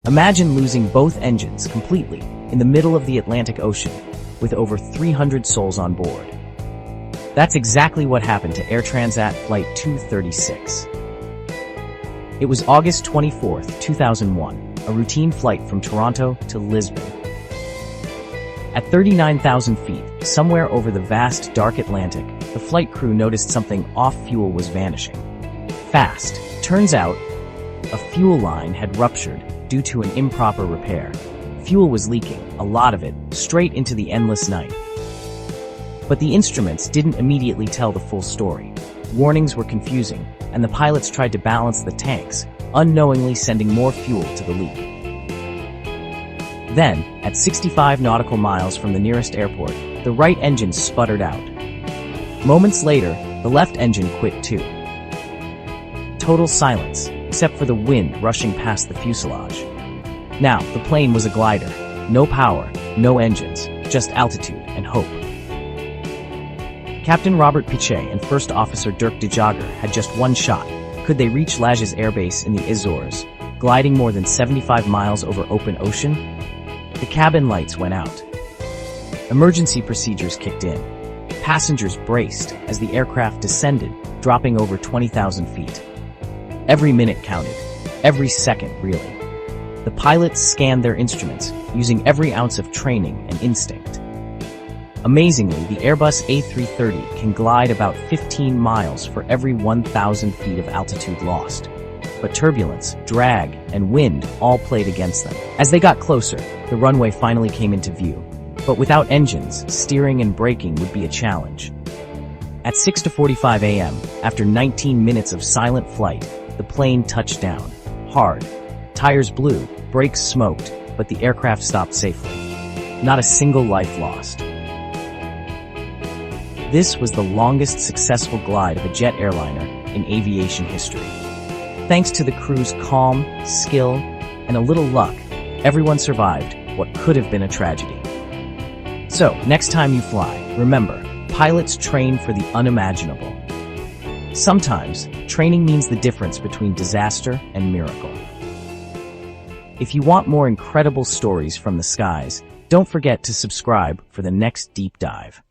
Imagine losing both engines completely in the middle of the Atlantic Ocean with over 300 souls on board. That's exactly what happened to Air Transat Flight 236. It was August 24, 2001, a routine flight from Toronto to Lisbon. At 39,000 feet, somewhere over the vast, dark Atlantic, the flight crew noticed something off. Fuel was vanishing. Fast. Turns out, a fuel line had ruptured due to an improper repair. Fuel was leaking, a lot of it, straight into the endless night. But the instruments didn't immediately tell the full story. Warnings were confusing, and the pilots tried to balance the tanks, unknowingly sending more fuel to the leak. Then, at 65 nautical miles from the nearest airport, the right engine sputtered out. Moments later, the left engine quit too. Total silence, except for the wind rushing past the fuselage. Now, the plane was a glider. No power, no engines, just altitude and hope. Captain Robert Pichet and First Officer Dirk de Jager had just one shot. Could they reach Lajes Air Base in the Azores, gliding more than 75 miles over open ocean? The cabin lights went out. Emergency procedures kicked in. Passengers braced as the aircraft descended, dropping over 20,000 feet. Every minute counted. Every second, really. The pilots scanned their instruments, using every ounce of training and instinct. Amazingly, the Airbus A330 can glide about 15 miles for every 1,000 feet of altitude lost. But turbulence, drag, and wind all played against them. As they got closer, the runway finally came into view. But without engines, steering and braking would be a challenge. At 6:45 a.m., after 19 minutes of silent flight, the plane touched down. Hard. Tires blew, brakes smoked, but the aircraft stopped safely. Not a single life lost. This was the longest successful glide of a jet airliner in aviation history. Thanks to the crew's calm, skill, and a little luck, everyone survived what could have been a tragedy. So, next time you fly, remember, pilots train for the unimaginable. Sometimes, training means the difference between disaster and miracle. If you want more incredible stories from the skies, don't forget to subscribe for the next deep dive.